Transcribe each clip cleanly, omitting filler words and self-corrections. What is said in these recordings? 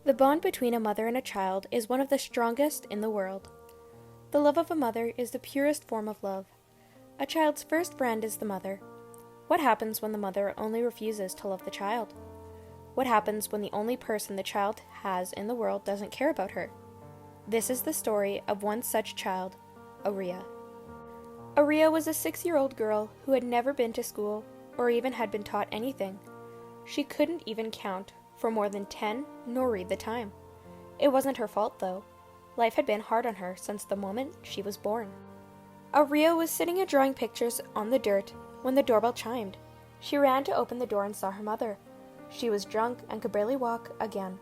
The bond between a mother and a child is one of the strongest in the world. The love of a mother is the purest form of love. A child's first friend is the mother. What happens when the mother only refuses to love the child? What happens when the only person the child has in the world doesn't care about her? This is the story of one such child, Aria. Aria was a 6-year-old girl who had never been to school or even had been taught anything. She couldn't even count for more than 10 nor read the time. It wasn't her fault though. Life had been hard on her since the moment she was born. Aria was sitting and drawing pictures on the dirt when the doorbell chimed. She ran to open the door and saw her mother. She was drunk and could barely walk again.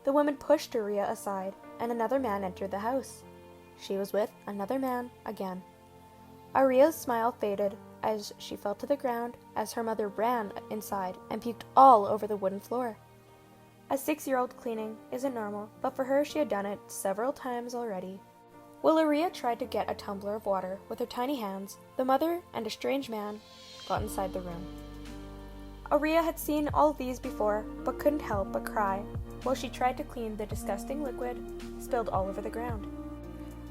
The woman pushed Aria aside, and another man entered the house. She was with another man again. Aria's smile faded as she fell to the ground as her mother ran inside and puked all over the wooden floor. A 6-year-old cleaning isn't normal, but for her she had done it several times already. While Aria tried to get a tumbler of water with her tiny hands, the mother and a strange man got inside the room. Aria had seen all these before, but couldn't help but cry while she tried to clean the disgusting liquid spilled all over the ground.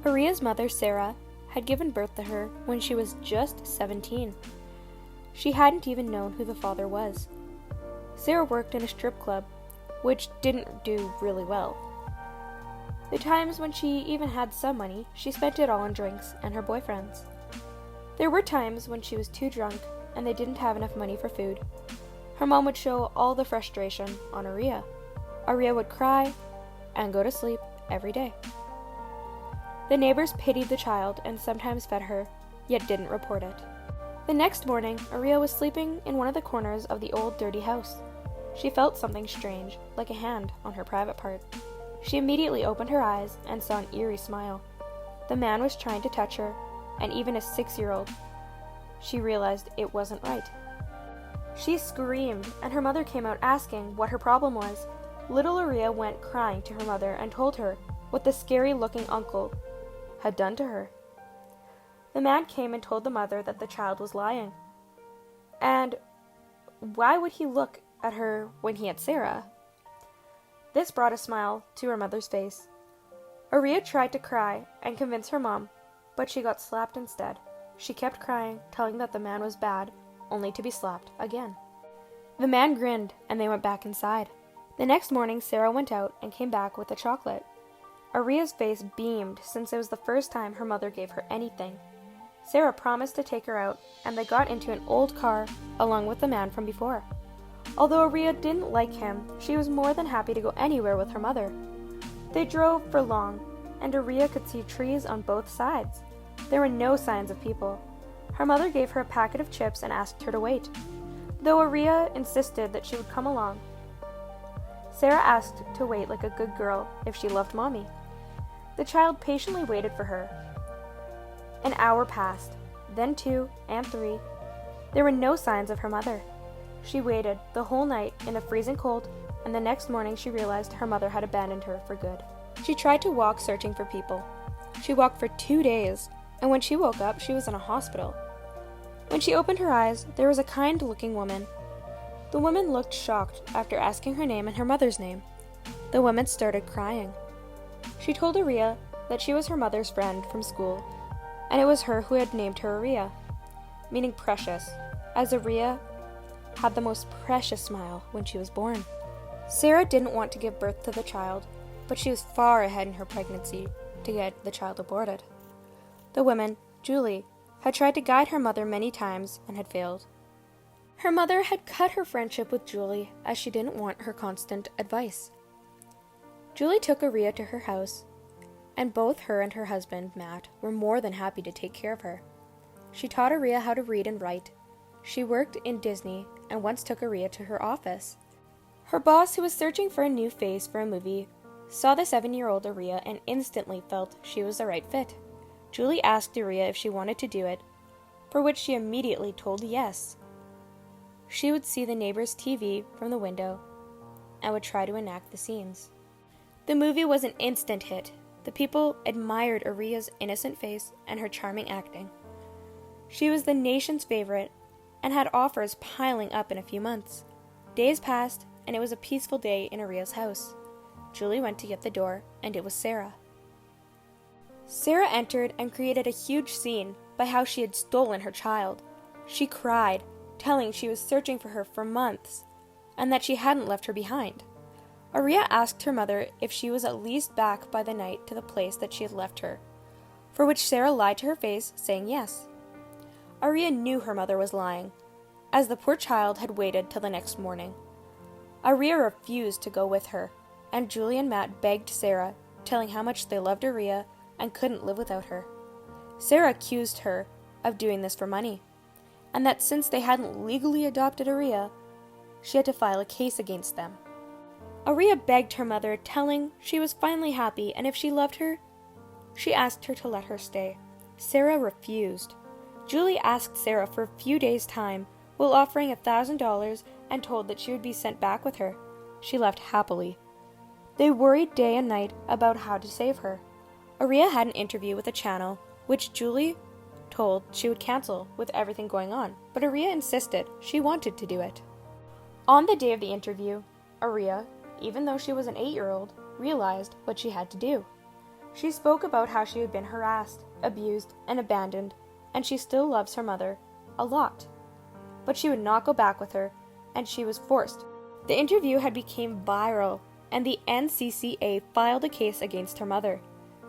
Aria's mother, Sarah, had given birth to her when she was just 17. She hadn't even known who the father was. Sarah worked in a strip club, which didn't do really well. The times when she even had some money, she spent it all on drinks and her boyfriends. There were times when she was too drunk and they didn't have enough money for food. Her mom would show all the frustration on Aria. Aria would cry and go to sleep every day. The neighbors pitied the child and sometimes fed her, yet didn't report it. The next morning, Aria was sleeping in one of the corners of the old dirty house. She felt something strange, like a hand on her private part. She immediately opened her eyes and saw an eerie smile. The man was trying to touch her, and even a 6-year-old. She realized it wasn't right. She screamed, and her mother came out asking what her problem was. Little Aria went crying to her mother and told her what the scary-looking uncle had done to her. The man came and told the mother that the child was lying. And why would he look at her when he had Sarah? This brought a smile to her mother's face. Aria tried to cry and convince her mom, but she got slapped instead. She kept crying, telling that the man was bad, only to be slapped again. The man grinned, and they went back inside. The next morning, Sarah went out and came back with a chocolate. Aria's face beamed since it was the first time her mother gave her anything. Sarah promised to take her out, and they got into an old car along with the man from before. Although Aria didn't like him, she was more than happy to go anywhere with her mother. They drove for long, and Aria could see trees on both sides. There were no signs of people. Her mother gave her a packet of chips and asked her to wait, though Aria insisted that she would come along. Sarah asked to wait like a good girl if she loved mommy. The child patiently waited for her. An hour passed, then 2 and 3. There were no signs of her mother. She waited the whole night in the freezing cold, and the next morning she realized her mother had abandoned her for good. She tried to walk searching for people. She walked for 2 days, and when she woke up, she was in a hospital. When she opened her eyes, there was a kind-looking woman. The woman looked shocked after asking her name and her mother's name. The woman started crying. She told Aria that she was her mother's friend from school, and it was her who had named her Aria, meaning precious, as Aria had the most precious smile when she was born. Sarah didn't want to give birth to the child, but she was far ahead in her pregnancy to get the child aborted. The woman, Julie, had tried to guide her mother many times and had failed. Her mother had cut her friendship with Julie as she didn't want her constant advice. Julie took Aria to her house, and both her and her husband, Matt, were more than happy to take care of her. She taught Aria how to read and write. She worked in Disney and once took Aria to her office. Her boss, who was searching for a new face for a movie, saw the 7-year-old Aria and instantly felt she was the right fit. Julie asked Aria if she wanted to do it, for which she immediately told yes. She would see the neighbor's TV from the window and would try to enact the scenes. The movie was an instant hit. The people admired Aria's innocent face and her charming acting. She was the nation's favorite and had offers piling up in a few months. Days passed, and it was a peaceful day in Aria's house. Julie went to get the door, and it was Sarah. Sarah entered and created a huge scene by how she had stolen her child. She cried, telling she was searching for her for months, and that she hadn't left her behind. Aria asked her mother if she was at least back by the night to the place that she had left her, for which Sarah lied to her face, saying yes. Aria knew her mother was lying, as the poor child had waited till the next morning. Aria refused to go with her, and Julie and Matt begged Sarah, telling how much they loved Aria and couldn't live without her. Sarah accused her of doing this for money, and that since they hadn't legally adopted Aria, she had to file a case against them. Aria begged her mother, telling she was finally happy, and if she loved her, she asked her to let her stay. Sarah refused. Julie asked Sarah for a few days' time, while offering $1,000 and told that she would be sent back with her. She left happily. They worried day and night about how to save her. Aria had an interview with a channel, which Julie told she would cancel with everything going on, but Aria insisted she wanted to do it. On the day of the interview, Aria, even though she was an 8-year-old, realized what she had to do. She spoke about how she had been harassed, abused, and abandoned, and she still loves her mother a lot. But she would not go back with her, and she was forced. The interview had become viral, and the NCCA filed a case against her mother.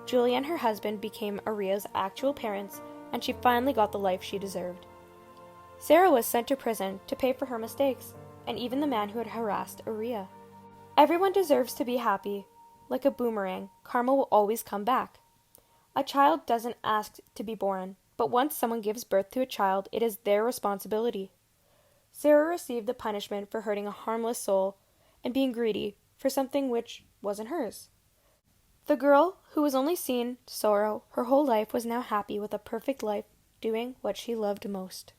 Julie and her husband became Aria's actual parents, and she finally got the life she deserved. Sarah was sent to prison to pay for her mistakes, and even the man who had harassed Aria. Everyone deserves to be happy. Like a boomerang, karma will always come back. A child doesn't ask to be born, but once someone gives birth to a child, it is their responsibility. Sarah received the punishment for hurting a harmless soul and being greedy for something which wasn't hers. The girl, who was only seen sorrow her whole life, was now happy with a perfect life, doing what she loved most.